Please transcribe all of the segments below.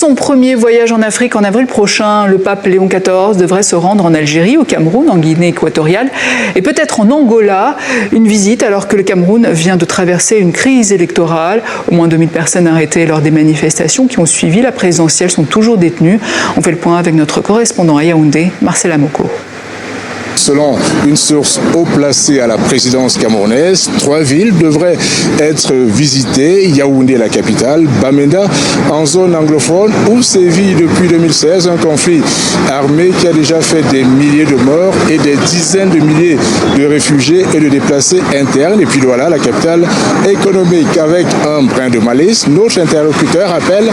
son premier voyage en Afrique en avril prochain. Le pape Léon XIV devrait se rendre en Algérie, au Cameroun, en Guinée équatoriale et peut-être en Angola. Une visite alors que le Cameroun vient de traverser une crise électorale. Au moins 2000 personnes arrêtées lors des manifestations qui ont suivi la présidentielle sont toujours détenues. On fait le point avec notre correspondant à Yaoundé, Marcel Amoko. Selon une source haut placée à la présidence camerounaise, 3 villes devraient être visitées. Yaoundé, la capitale, Bamenda, en zone anglophone, où sévit depuis 2016 un conflit armé qui a déjà fait des milliers de morts et des dizaines de milliers de réfugiés et de déplacés internes. Et puis voilà, la capitale économique. Avec un brin de malice, notre interlocuteur rappelle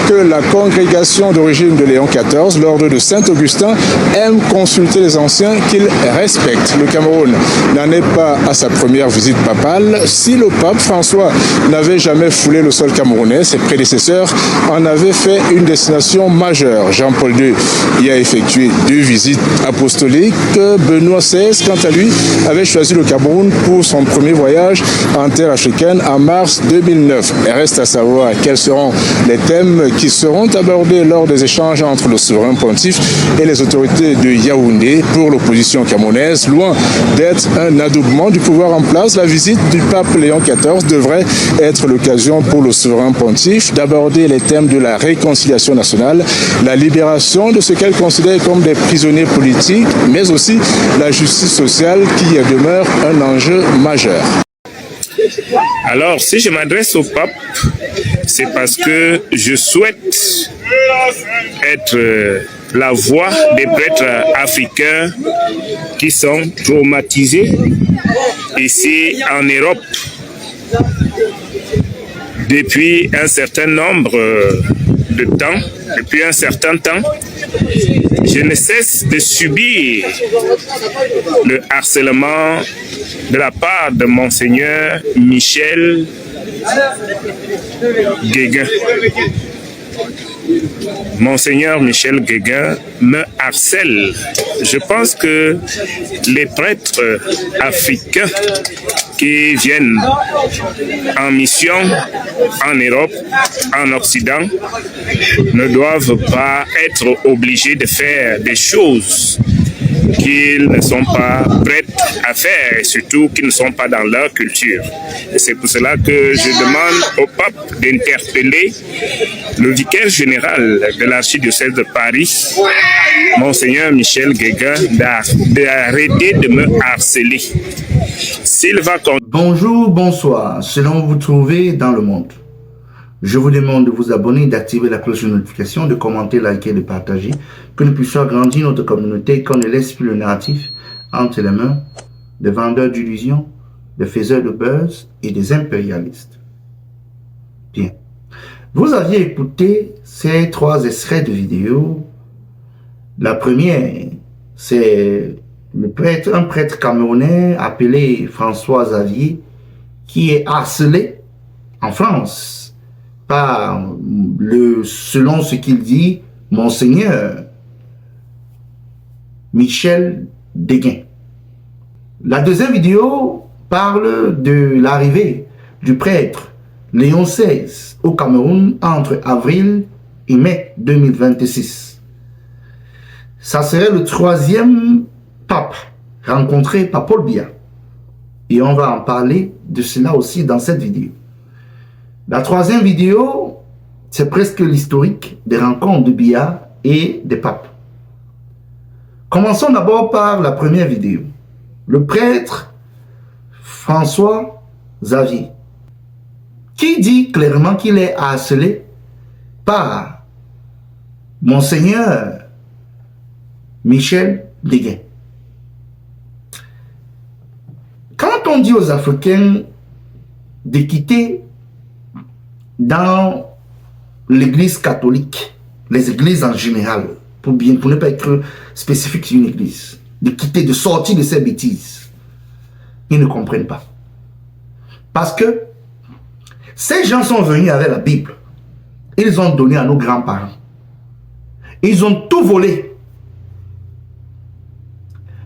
que la congrégation d'origine de Léon XIV, l'ordre de Saint-Augustin, aime consulter les anciens qu'il respecte. Le Cameroun n'en est pas à sa première visite papale. Si le pape François n'avait jamais foulé le sol camerounais, ses prédécesseurs en avaient fait une destination majeure. Jean-Paul II y a effectué 2 visites apostoliques. Benoît XVI, quant à lui, avait choisi le Cameroun pour son premier voyage en terre africaine en mars 2009. Il reste à savoir quels seront les thèmes qui seront abordés lors des échanges entre le souverain pontife et les autorités de Yaoundé. Pour l'opposition camerounaise, loin d'être un adoubement du pouvoir en place, la visite du pape Léon XIV devrait être l'occasion pour le souverain pontife d'aborder les thèmes de la réconciliation nationale, la libération de ce qu'elle considère comme des prisonniers politiques, mais aussi la justice sociale qui demeure un enjeu majeur. Alors, si je m'adresse au pape, c'est parce que je souhaite être la voix des prêtres africains qui sont traumatisés ici en Europe depuis un certain nombre de temps, depuis un certain temps. Je ne cesse de subir le harcèlement de la part de Monseigneur Michel Guéguin. Monseigneur Michel Guéguin me harcèle. Je pense que les prêtres africains qui viennent en mission en Europe, en Occident, ne doivent pas être obligés de faire des choses qu'ils ne sont pas prêts à faire et surtout qu'ils ne sont pas dans leur culture. Et c'est pour cela que je demande au pape d'interpeller le vicaire général de l'archidiocèse de Paris, Monseigneur Michel Guéguin, d'arrêter de me harceler. S'il va... Bonjour, bonsoir, selon où vous trouvez dans le monde. Je vous demande de vous abonner, d'activer la cloche de notification, de commenter, liker, de partager, que nous puissions agrandir notre communauté, qu'on ne laisse plus le narratif entre les mains des vendeurs d'illusions, des faiseurs de buzz et des impérialistes. Bien. Vous aviez écouté ces 3 extraits de vidéo. La première, c'est un prêtre camerounais appelé François Xavier qui est harcelé en France par selon ce qu'il dit, Monseigneur Michel Guéguin. La deuxième vidéo parle de l'arrivée du prêtre Léon XVI au Cameroun entre avril et mai 2026. Ça serait le 3e pape rencontré par Paul Biya. Et on va en parler de cela aussi dans cette vidéo. La 3e vidéo, c'est presque l'historique des rencontres de Biya et des papes. Commençons d'abord par la première vidéo. Le prêtre François Xavier, qui dit clairement qu'il est harcelé par Monseigneur Michel Guéguin. Quand on dit aux Africains de quitter dans l'église catholique, les églises en général, pour ne pas être spécifique sur une église, de quitter, de sortir de ces bêtises, ils ne comprennent pas. Parce que ces gens sont venus avec la Bible. Ils ont donné à nos grands-parents. Ils ont tout volé.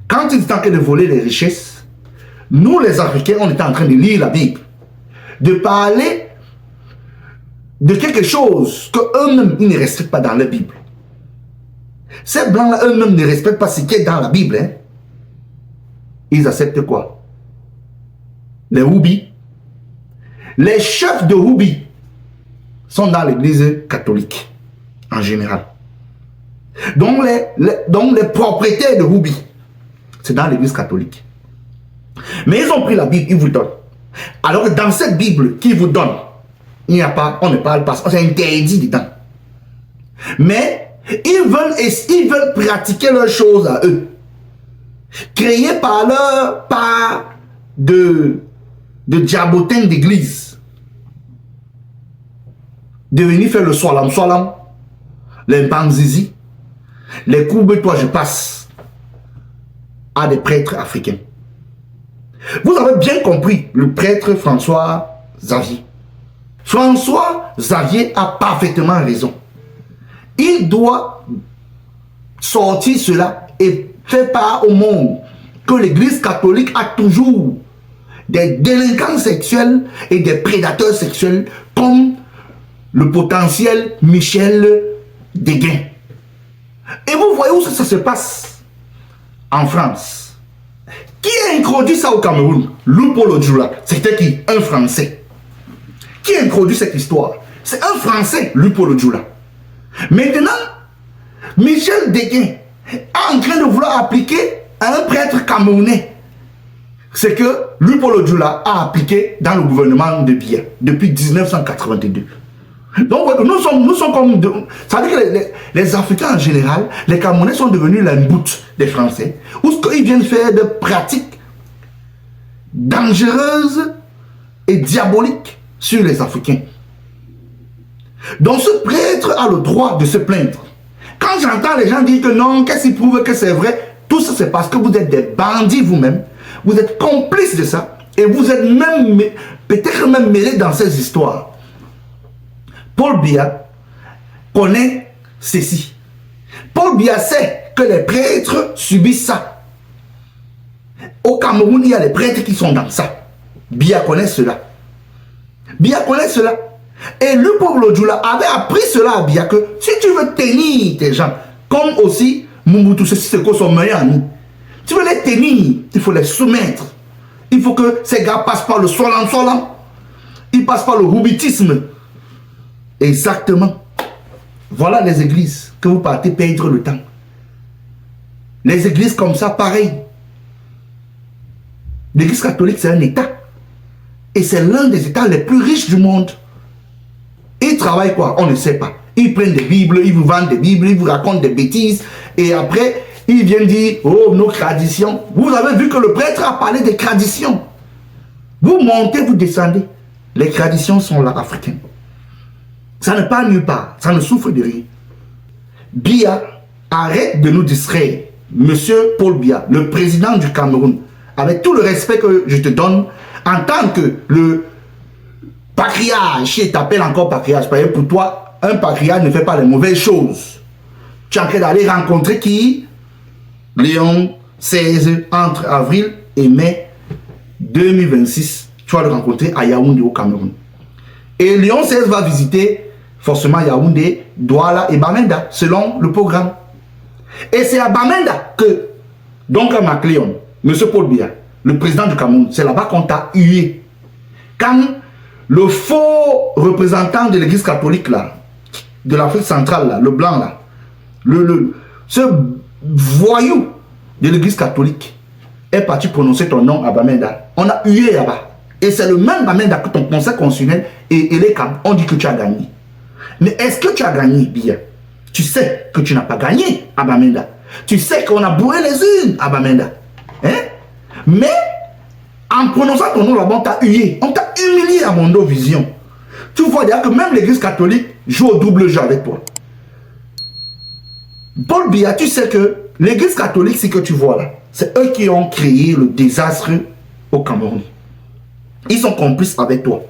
Quand ils étaient en train de voler les richesses, nous les Africains, on était en train de lire la Bible, de parler de quelque chose que eux-mêmes, ils ne respectent pas dans la Bible. Ces blancs-là, eux-mêmes, ne respectent pas ce qui est dans la Bible. Hein. Ils acceptent quoi? Les Houbis. Les chefs de Houbis sont dans l'église catholique, en général. Donc les propriétaires de Houbis, c'est dans l'église catholique. Mais ils ont pris la Bible, ils vous donnent. Alors que dans cette Bible qu'ils vous donnent, il n'y a pas, on ne parle pas, c'est interdit dedans. Mais ils veulent pratiquer leurs choses à eux. Créés par leur part de diabotins d'église. De venir faire le solam, les panzizi, les courbes, toi je passe à des prêtres africains. Vous avez bien compris le prêtre François Xavier. François Xavier a parfaitement raison. Il doit sortir cela et faire part au monde que l'église catholique a toujours des délinquants sexuels et des prédateurs sexuels comme le potentiel Michel Deguin. Et vous voyez où ça se passe? En France. Qui a introduit ça au Cameroun? Lupo Lodjoula. C'était qui? Un Français. Qui a introduit cette histoire? C'est un Français, Lupo Lodjoula. Maintenant, Michel Deguin est en train de vouloir appliquer à un prêtre camerounais ce que Lupo Lodjoula a appliqué dans le gouvernement de Biya depuis 1982. Donc nous sommes comme... Ça veut dire que les Africains en général, les Camerounais sont devenus la mboute des Français, où ils viennent faire de pratiques dangereuses et diaboliques sur les Africains. Donc ce prêtre a le droit de se plaindre. Quand j'entends les gens dire que non, qu'est-ce qui prouve que c'est vrai, tout ça c'est parce que vous êtes des bandits vous-même, vous êtes complices de ça, et vous êtes même, peut-être même mêlés dans ces histoires. Paul Biya connaît ceci. Paul Biya sait que les prêtres subissent ça. Au Cameroun, il y a des prêtres qui sont dans ça. Biya connaît cela. Biya connaît cela. Et le pauvre Lodjoula avait appris cela à Biya que si tu veux tenir tes gens, comme aussi Mobutu Seko son meilleur ami, tu veux les tenir, il faut les soumettre. Il faut que ces gars passent par le solam. Ils passent par le houbitisme. Exactement. Voilà les églises que vous partez perdre le temps. Les églises comme ça, pareil. L'église catholique, c'est un État. Et c'est l'un des États les plus riches du monde. Ils travaillent quoi? On ne sait pas. Ils prennent des Bibles, ils vous vendent des Bibles, ils vous racontent des bêtises. Et après, ils viennent dire, oh, nos traditions. Vous avez vu que le prêtre a parlé des traditions. Vous montez, vous descendez. Les traditions sont là, africaines. Ça ne part nulle part, ça ne souffre de rien. Biya, arrête de nous distraire. Monsieur Paul Biya, le président du Cameroun, avec tout le respect que je te donne, en tant que le patriarche, et t'appelles encore patriarche, parce que pour toi, un patriarche ne fait pas les mauvaises choses. Tu es en train d'aller rencontrer qui? Léon XVI, entre avril et mai 2026. Tu vas le rencontrer à Yaoundé au Cameroun. Et Léon XVI va visiter forcément Yaoundé, Douala et Bamenda, selon le programme. Et c'est à Bamenda que, donc à Macléon, M. Paul Biya, le président du Cameroun, c'est là-bas qu'on t'a hué. Quand le faux représentant de l'église catholique, là, de l'Afrique centrale, là, le blanc, là, ce voyou de l'église catholique est parti prononcer ton nom à Bamenda, on a hué là-bas. Et c'est le même Bamenda que ton conseil constitutionnel et les camps ont dit que tu as gagné. Mais est-ce que tu as gagné, Biya? Tu sais que tu n'as pas gagné à Bamenda. Tu sais qu'on a bourré les unes à Bamenda. Hein? Mais, en prononçant ton nom là-bas, on t'a hué. On t'a humilié à Mondo Vision. Tu vois d'ailleurs que même l'église catholique joue au double jeu avec toi. Paul Biya, tu sais que l'église catholique, c'est que tu vois là, c'est eux qui ont créé le désastre au Cameroun. Ils sont complices avec toi.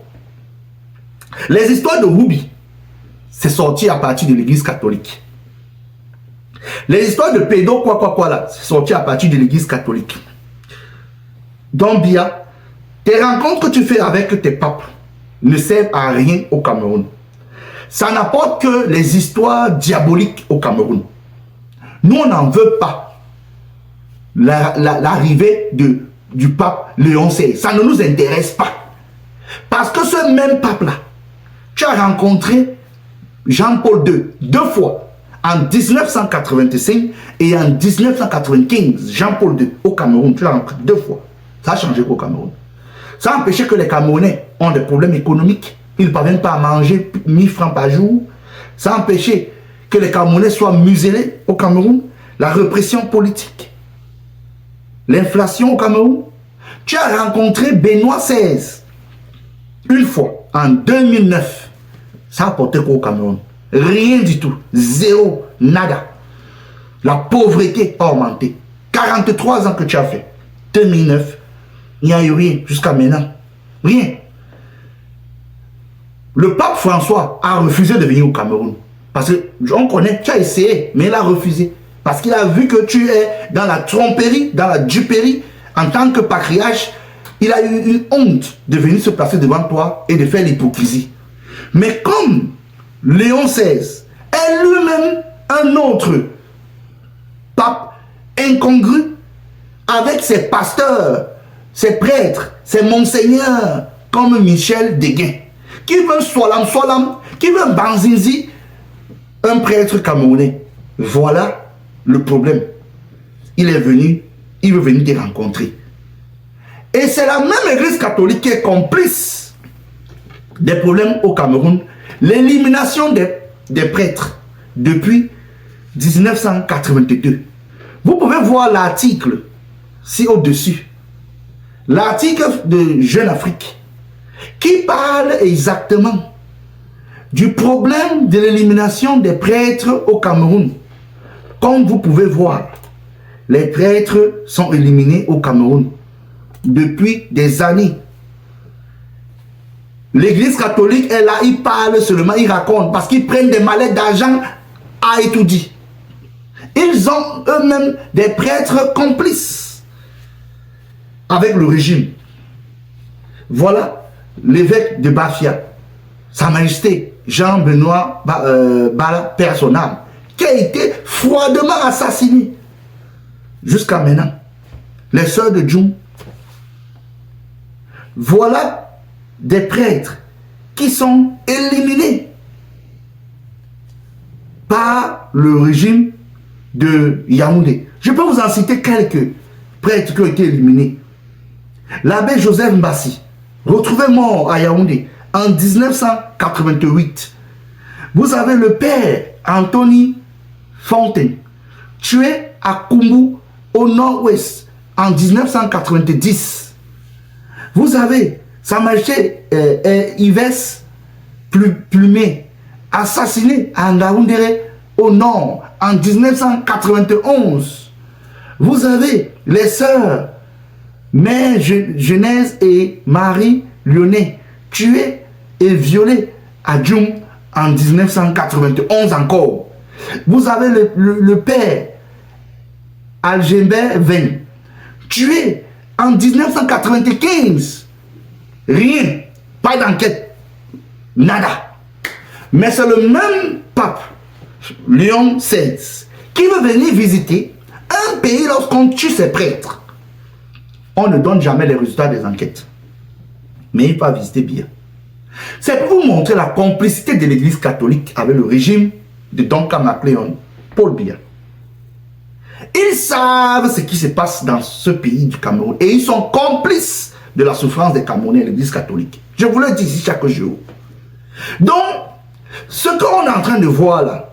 Les histoires de Houbi, c'est sorti à partir de l'église catholique. Les histoires de pédo, quoi là, c'est sorti à partir de l'église catholique. Donc, Biya, tes rencontres que tu fais avec tes papes ne servent à rien au Cameroun. Ça n'apporte que les histoires diaboliques au Cameroun. Nous, on n'en veut pas l'arrivée du pape Léon XVI. Ça ne nous intéresse pas. Parce que ce même pape-là, tu as rencontré Jean-Paul II 2 fois, en 1985 et en 1995. Jean-Paul II au Cameroun, tu l'as rencontré 2 fois. Ça a changé au Cameroun. Ça a empêché que les Camerounais ont des problèmes économiques. Ils ne parviennent pas à manger 1000 francs par jour. Ça a empêché que les Camerounais soient muselés au Cameroun. La répression politique. L'inflation au Cameroun. Tu as rencontré Benoît XVI une fois, en 2009. Ça a apporté quoi au Cameroun? Rien du tout. Zéro. Nada. La pauvreté a augmenté. 43 ans que tu as fait. 2009. Il n'y a eu rien jusqu'à maintenant. Rien. Le pape François a refusé de venir au Cameroun. Parce qu'on connaît, tu as essayé, mais il a refusé. Parce qu'il a vu que tu es dans la tromperie, dans la duperie, en tant que patriarche. Il a eu une honte de venir se placer devant toi et de faire l'hypocrisie. Mais comme Léon XVI est lui-même un autre pape incongru, avec ses pasteurs, ses prêtres, ses monseigneurs, comme Michel Deguin, qui veut Solam, qui veut Banzinzi, un prêtre camerounais. Voilà le problème. Il est venu, il veut venir te rencontrer. Et c'est la même église catholique qui est complice des problèmes au Cameroun. L'élimination des prêtres depuis 1982. Vous pouvez voir l'article, si au-dessus. L'article de Jeune Afrique, qui parle exactement du problème de l'élimination des prêtres au Cameroun. Comme vous pouvez voir, les prêtres sont éliminés au Cameroun depuis des années. L'église catholique est là, ils parlent seulement, ils racontent, parce qu'ils prennent des mallettes d'argent à étudier. Ils ont eux-mêmes des prêtres complices avec le régime. Voilà l'évêque de Bafia, Sa Majesté Jean-Benoît Bala, père son âme, qui a été froidement assassiné jusqu'à maintenant. Les sœurs de Djoum. Voilà des prêtres qui sont éliminés par le régime de Yaoundé. Je peux vous en citer quelques prêtres qui ont été éliminés. L'abbé Joseph Mbassi, retrouvé mort à Yaoundé en 1988. Vous avez le père Anthony Fontaine, tué à Kumbu au nord-ouest en 1990. Vous avez Sa Majesté Yves Plumé, assassiné à Ngaoundéré au nord en 1991. Vous avez les sœurs Mère Genèse et Marie Lyonnais, tuées et violées à Djoum en 1991 encore. Vous avez le père Algembert Ven, tué en 1995. Rien, pas d'enquête, nada. Mais c'est le même pape, Léon XVI, qui veut venir visiter un pays lorsqu'on tue ses prêtres. On ne donne jamais les résultats des enquêtes. Mais il va visiter bien. C'est pour vous montrer la complicité de l'église catholique avec le régime de Don Macléon, Paul Biya. Ils savent ce qui se passe dans ce pays du Cameroun. Et ils sont complices de la souffrance des Camerounais et de l'église catholique. Je vous le dis ici chaque jour. Donc, ce qu'on est en train de voir là,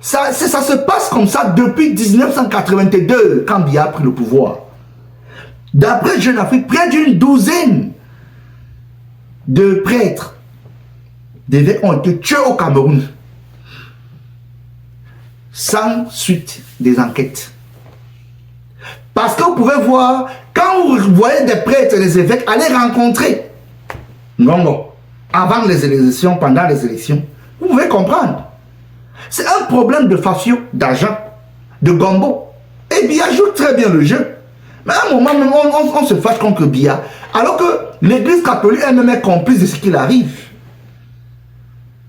ça se passe comme ça depuis 1982, quand Biya a pris le pouvoir. D'après Jeune Afrique, près d'une douzaine de prêtres, d'évêques ont été tués au Cameroun. Sans suite des enquêtes. Parce que vous pouvez voir, quand vous voyez des prêtres et des évêques aller rencontrer Ngongo avant les élections, pendant les élections, vous pouvez comprendre. C'est un problème de facio, d'argent, de gombo. Et Biya joue très bien le jeu. Mais à un moment, même, on se fâche contre Biya, alors que l'église catholique elle-même est complice de ce qu'il arrive.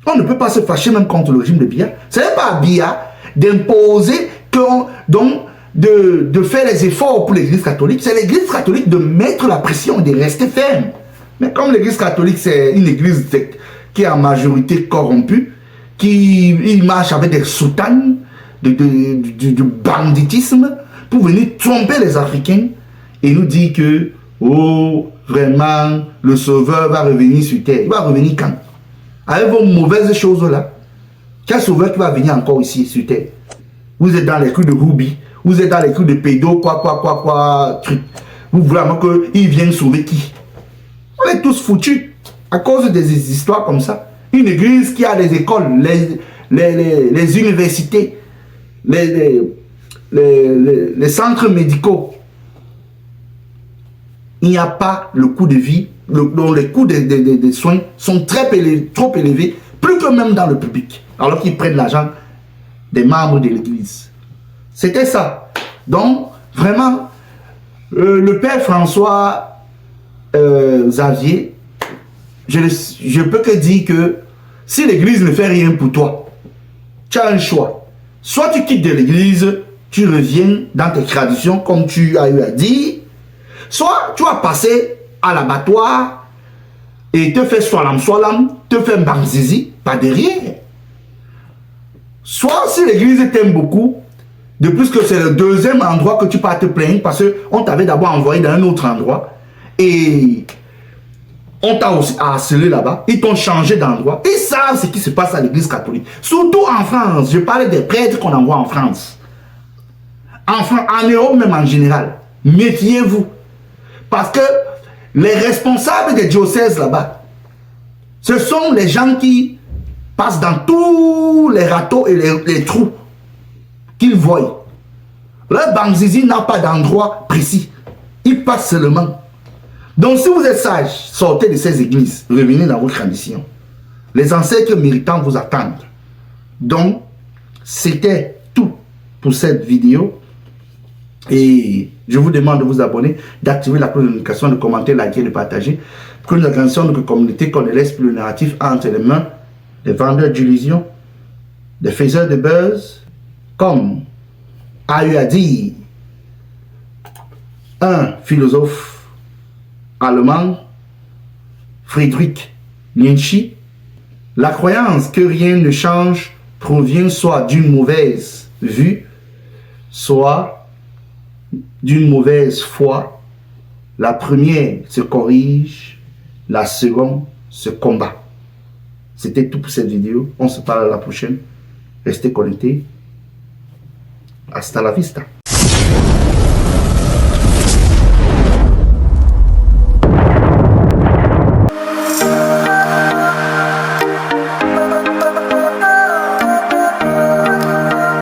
On ne peut pas se fâcher même contre le régime de Biya. Ce n'est pas à Biya d'imposer, de faire les efforts pour l'Église catholique. C'est l'Église catholique de mettre la pression et de rester ferme. Mais comme l'Église catholique, c'est une église qui est en majorité corrompue, qui marche avec des soutanes, du banditisme, pour venir tromper les Africains et nous dire que, oh, vraiment, le sauveur va revenir sur terre. Il va revenir quand? Avec vos mauvaises choses-là. Quel sauveur qui va venir encore ici sur terre? Vous êtes dans les coups de Ruby, vous êtes dans les coups de pédo, truc. Vous voulez vraiment qu'il vienne sauver qui? On est tous foutus à cause des histoires comme ça. Une église qui a des écoles, les universités, les centres médicaux. Il n'y a pas le coût de vie, dont les coûts des soins sont trop élevés, plus que même dans le public, alors qu'ils prennent l'argent des membres de l'église. C'était ça. Donc, vraiment, le père François Xavier, je peux que dire que si l'église ne fait rien pour toi, tu as un choix. Soit tu quittes de l'église, tu reviens dans tes traditions comme tu as eu à dire, soit tu vas passer à l'abattoir et te faire solam, te faire banzizi par derrière. Soit si l'église t'aime beaucoup, de plus que c'est le deuxième endroit que tu peux te plaindre parce qu'on t'avait d'abord envoyé dans un autre endroit et on t'a aussi harcelé là-bas, ils t'ont changé d'endroit. Ils savent ce qui se passe à l'église catholique. Surtout en France, je parlais des prêtres qu'on envoie en France. En Europe même en général. Méfiez-vous. Parce que les responsables des diocèses là-bas, ce sont les gens qui passent dans tous les râteaux et les trous qu'ils voient. Le Banzizi n'a pas d'endroit précis. Il passe seulement. Donc si vous êtes sage, sortez de ces églises, revenez dans vos traditions. Les ancêtres méritants vous attendent. Donc, c'était tout pour cette vidéo. Et je vous demande de vous abonner, d'activer la cloche de notification, de commenter, liker, de partager. Pour que nous organisions notre communauté, qu'on ne laisse plus le narratif entre les mains des vendeurs d'illusions, des faiseurs de buzz, comme a eu à dire un philosophe allemand, Friedrich Nietzsche, la croyance que rien ne change provient soit d'une mauvaise vue, soit d'une mauvaise foi. La première se corrige, la seconde se combat. C'était tout pour cette vidéo. On se parle à la prochaine. Restez connectés. Hasta la vista.